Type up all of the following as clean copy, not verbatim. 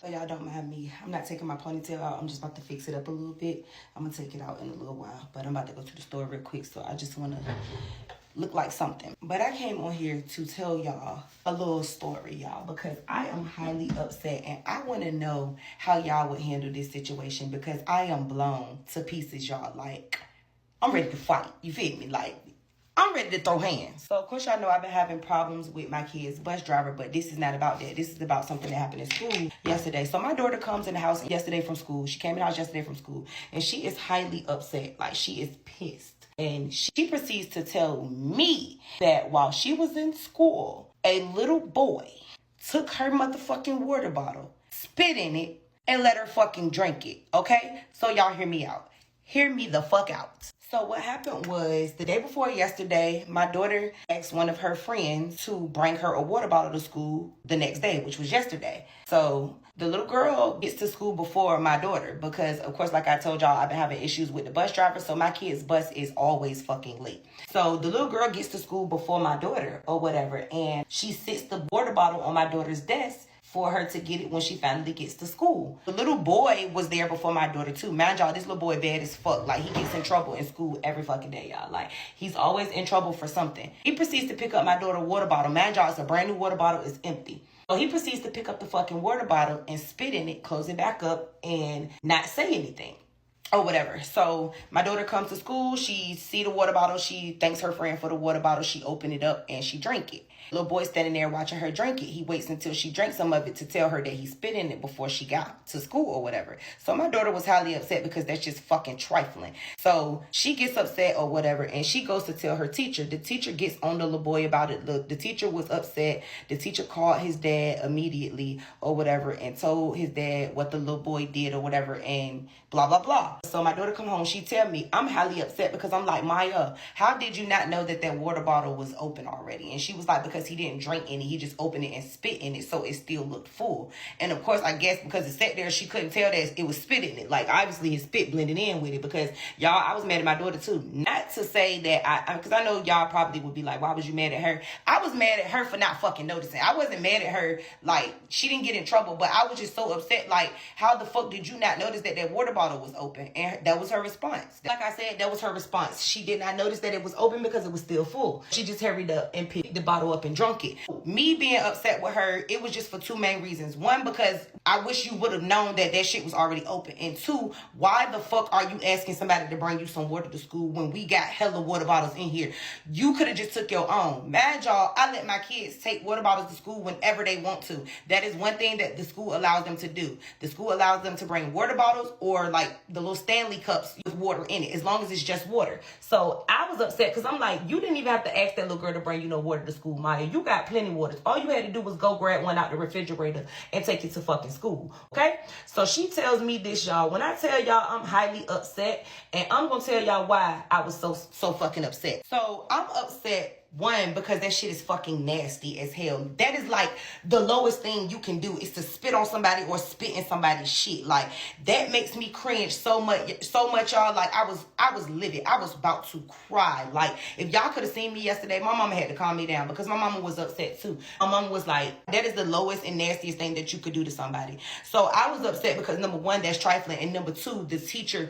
So y'all don't mind me. I'm not taking my ponytail out. I'm just about to fix it up a little bit. I'm gonna take it out in a little while. But I'm about to go to the store real quick. So I just wanna look like something. But I came on here to tell y'all a little story, y'all, because I am highly upset and I wanna know how y'all would handle this situation because I am blown to pieces, y'all. Like, I'm ready to fight. You feel me? Like, I'm ready to throw hands. So, of course, y'all know I've been having problems with my kid's bus driver, but this is not about that. This is about something that happened in school yesterday. So, my daughter comes in the house yesterday from school. She came in the house yesterday from school, and she is highly upset. Like, she is pissed. And she proceeds to tell me that while she was in school, a little boy took her motherfucking water bottle, spit in it, and let her fucking drink it. Okay? So, y'all hear me out. Hear me the fuck out. So what happened was the day before yesterday, my daughter asked one of her friends to bring her a water bottle to school the next day, which was yesterday. So the little girl gets to school before my daughter because, of course, like I told y'all, I've been having issues with the bus driver. So my kid's bus is always fucking late. So the little girl gets to school before my daughter or whatever. And she sits the water bottle on my daughter's desk for her to get it when she finally gets to school. The little boy was there before my daughter too. Mind y'all, this little boy bad as fuck. Like, he gets in trouble in school every fucking day, y'all. Like, he's always in trouble for something. He proceeds to pick up my daughter's water bottle. Mind y'all, it's a brand new water bottle. It's empty. So he proceeds to pick up the fucking water bottle and spit in it, close it back up, and not say anything or whatever. So my daughter comes to school. She see the water bottle. She thanks her friend for the water bottle. She open it up and she drink it. Little boy standing there watching her drink it. He waits until she drinks some of it to tell her that he spit in it before she got to school or whatever. So my daughter was highly upset because that's just fucking trifling. So she gets upset or whatever and she goes to tell her teacher. The teacher gets on the little boy about it. The teacher was upset. The teacher called his dad immediately or whatever and told his dad what the little boy did or whatever and blah, blah, blah. So my daughter come home. She tell me, I'm highly upset because I'm like, Maya, how did you not know that water bottle was open already? And she was like, because he didn't drink any, he just opened it and spit in it, so it still looked full. And of course, I guess because it sat there, she couldn't tell that it was spit in it. Like, obviously his spit blended in with it because, y'all, I was mad at my daughter too. Not to say that because I know y'all probably would be like, why was you mad at her? I was mad at her for not fucking noticing. I wasn't mad at her, like, she didn't get in trouble, but I was just so upset, like, how the fuck did you not notice that water bottle was open? And that was her response. Like I said, that was her response. She did not notice that it was open because it was still full. She just hurried up and picked the bottle up and drunk it. Me being upset with her, it was just for two main reasons. One, because I wish you would have known that shit was already open. And two, why the fuck are you asking somebody to bring you some water to school when we got hella water bottles in here? You could have just took your own. Mad y'all, I let my kids take water bottles to school whenever they want to. That is one thing that the school allows them to do. The school allows them to bring water bottles or like the little Stanley cups with water in it, as long as it's just water. So I was upset because I'm like, you didn't even have to ask that little girl to bring you no water to school, Maya. You got plenty of water. All you had to do was go grab one out the refrigerator and take it to fucking school. Okay? So she tells me this, y'all. When I tell y'all I'm highly upset, and I'm gonna tell y'all why I was so fucking upset. So I'm upset. One, because that shit is fucking nasty as hell. That is like the lowest thing you can do is to spit on somebody or spit in somebody's shit. Like, that makes me cringe so much, y'all. Like, I was livid. I was about to cry. Like, if y'all could have seen me yesterday, my mama had to calm me down because my mama was upset too. My mama was like, that is the lowest and nastiest thing that you could do to somebody. So I was upset because, number one, that's trifling, and number two, the teacher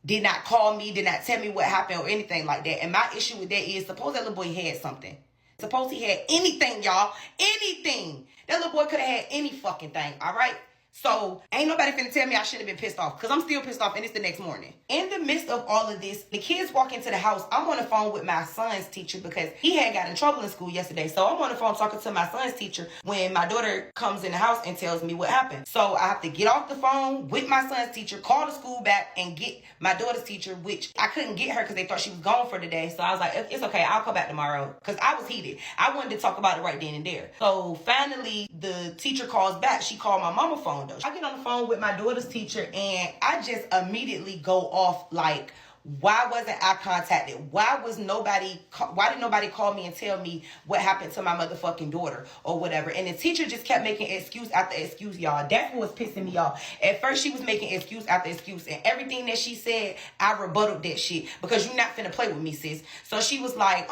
did not call me, did not tell me what happened or anything like that. And my issue with that is, suppose that little boy had something. Suppose he had anything, y'all. Anything. That little boy could have had any fucking thing, all right? So ain't nobody finna tell me I shouldn't have been pissed off because I'm still pissed off and it's the next morning. In the midst of all of this, the kids walk into the house. I'm on the phone with my son's teacher because he had got in trouble in school yesterday. So I'm on the phone talking to my son's teacher when my daughter comes in the house and tells me what happened. So I have to get off the phone with my son's teacher, call the school back and get my daughter's teacher, which I couldn't get her because they thought she was gone for the day. So I was like, it's okay, I'll come back tomorrow because I was heated. I wanted to talk about it right then and there. So finally, the teacher calls back. She called my mama phone though. I get on the phone with my daughter's teacher and I just immediately go off like, Why wasn't I contacted? Why did nobody call me and tell me what happened to my motherfucking daughter or whatever? And the teacher just kept making excuse after excuse, y'all. That's what was pissing me off. At first, she was making excuse after excuse, and everything that she said, I rebutted that shit, because you're not finna play with me, sis. So she was like,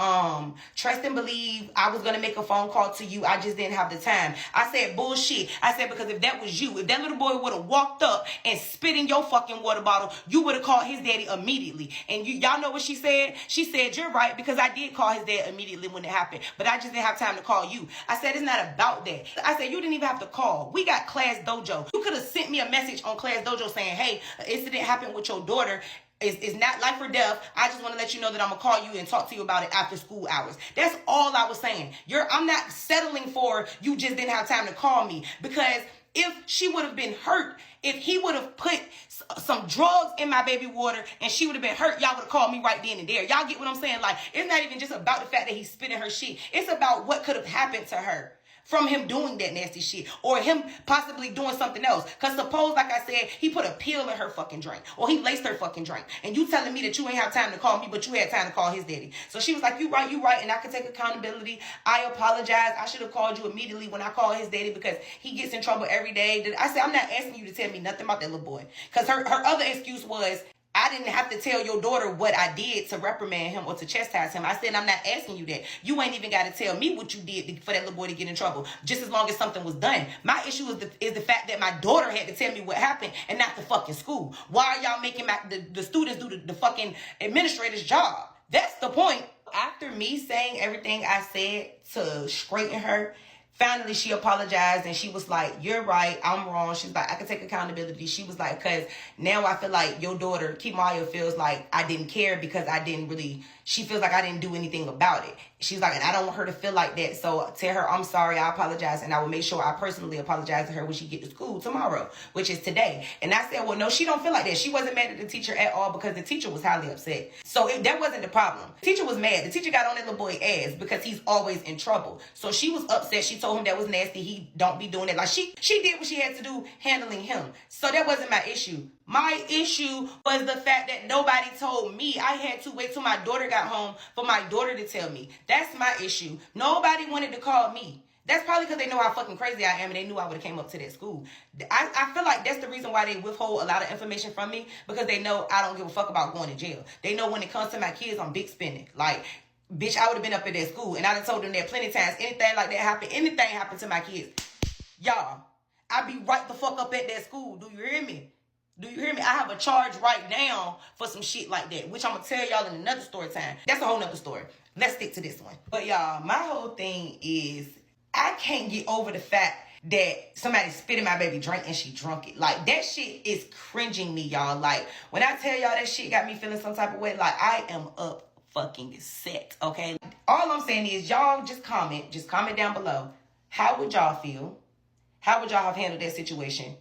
trust and believe, I was gonna make a phone call to you, I just didn't have the time. I said, bullshit. I said, because if that was you, if that little boy would have walked up and spit in your fucking water bottle, you would have called his daddy immediately. And y'all know what she said? She said, you're right, because I did call his dad immediately when it happened, but I just didn't have time to call you. I said, it's not about that. I said, you didn't even have to call. We got Class Dojo. You could have sent me a message on Class Dojo saying, hey, an incident happened with your daughter. It's not life or death. I just want to let you know that I'm going to call you and talk to you about it after school hours. That's all I was saying. I'm not settling for you just didn't have time to call me, because if she would have been hurt, if he would have put some drugs in my baby water and she would have been hurt, y'all would have called me right then and there. Y'all get what I'm saying? Like, it's not even just about the fact that he's spitting her shit. It's about what could have happened to her from him doing that nasty shit, or him possibly doing something else. Because suppose, like I said, he put a pill in her fucking drink, or he laced her fucking drink, and you telling me that you ain't have time to call me, but you had time to call his daddy. So she was like, you right, and I can take accountability. I apologize. I should have called you immediately when I called his daddy, because he gets in trouble every day. I said, I'm not asking you to tell me nothing about that little boy. Because her other excuse was, I didn't have to tell your daughter what I did to reprimand him or to chastise him. I said, I'm not asking you that. You ain't even got to tell me what you did for that little boy to get in trouble, just as long as something was done. My issue is the fact that my daughter had to tell me what happened and not the fucking school. Why are y'all making the students do the fucking administrator's job? That's the point. After me saying everything I said to straighten her, finally, she apologized, and she was like, you're right, I'm wrong. She's like, I can take accountability. She was like, because now I feel like your daughter, Kimaya, feels like I didn't care because she feels like I didn't do anything about it. She's like, and I don't want her to feel like that. So tell her, I'm sorry, I apologize, and I will make sure I personally apologize to her when she get to school tomorrow, which is today. And I said, well, no, she don't feel like that. She wasn't mad at the teacher at all, because the teacher was highly upset. So that wasn't the problem. The teacher was mad. The teacher got on that little boy's ass because he's always in trouble. So she was upset. She told him that was nasty. He don't be doing it. Like, she did what she had to do handling him. So that wasn't my issue. My issue was the fact that nobody told me. I had to wait till my daughter got home for my daughter to tell me. That's my issue. Nobody wanted to call me. That's probably because they know how fucking crazy I am, and they knew I would have came up to that school. I feel like that's the reason why they withhold a lot of information from me, because they know I don't give a fuck about going to jail. They know when it comes to my kids, I'm big spending. Like, bitch, I would have been up at that school, and I done told them that plenty of times. Anything like that happened to my kids, y'all, I be right the fuck up at that school. Do you hear me? Do you hear me? I have a charge right now for some shit like that, which I'm going to tell y'all in another story time. That's a whole nother story. Let's stick to this one. But y'all, my whole thing is, I can't get over the fact that somebody spit in my baby drink and she drunk it. Like, that shit is cringing me, y'all. Like, when I tell y'all that shit got me feeling some type of way, like, I am up fucking set, okay? All I'm saying is, y'all just comment down below. How would y'all feel? How would y'all have handled that situation?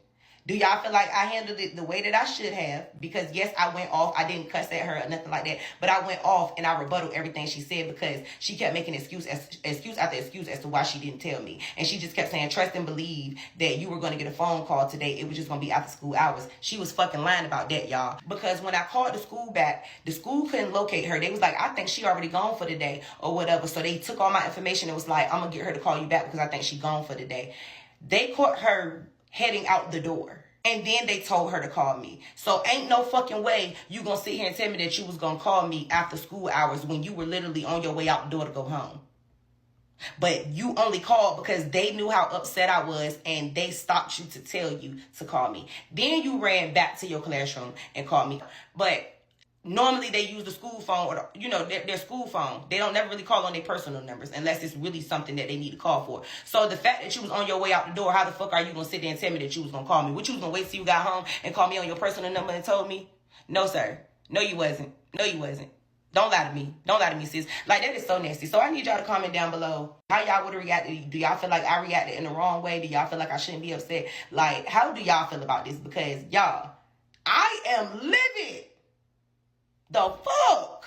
Do y'all feel like I handled it the way that I should have? Because yes, I went off. I didn't cuss at her or nothing like that. But I went off and I rebutted everything she said, because she kept making excuse after excuse as to why she didn't tell me. And she just kept saying, trust and believe that you were going to get a phone call today. It was just going to be after school hours. She was fucking lying about that, y'all. Because when I called the school back, the school couldn't locate her. They was like, I think she already gone for the day or whatever. So they took all my information and was like, I'm going to get her to call you back because I think she gone for the day. They caught her heading out the door. And then they told her to call me. So ain't no fucking way you gonna sit here and tell me that you was gonna call me after school hours when you were literally on your way out the door to go home. But you only called because they knew how upset I was and they stopped you to tell you to call me. Then you ran back to your classroom and called me. But normally they use the school phone or their school phone. They don't never really call on their personal numbers unless it's really something that they need to call for. So the fact that you was on your way out the door, how the fuck are you gonna sit there and tell me that you was gonna call me? What, you was gonna wait till you got home and call me on your personal number and told me? No, sir. No, you wasn't. No, you wasn't. Don't lie to me. Don't lie to me, sis. Like, that is so nasty. So I need y'all to comment down below how y'all would have reacted. Do y'all feel like I reacted in the wrong way? Do y'all feel like I shouldn't be upset? Like, how do y'all feel about this? Because y'all, I am livid. The fuck?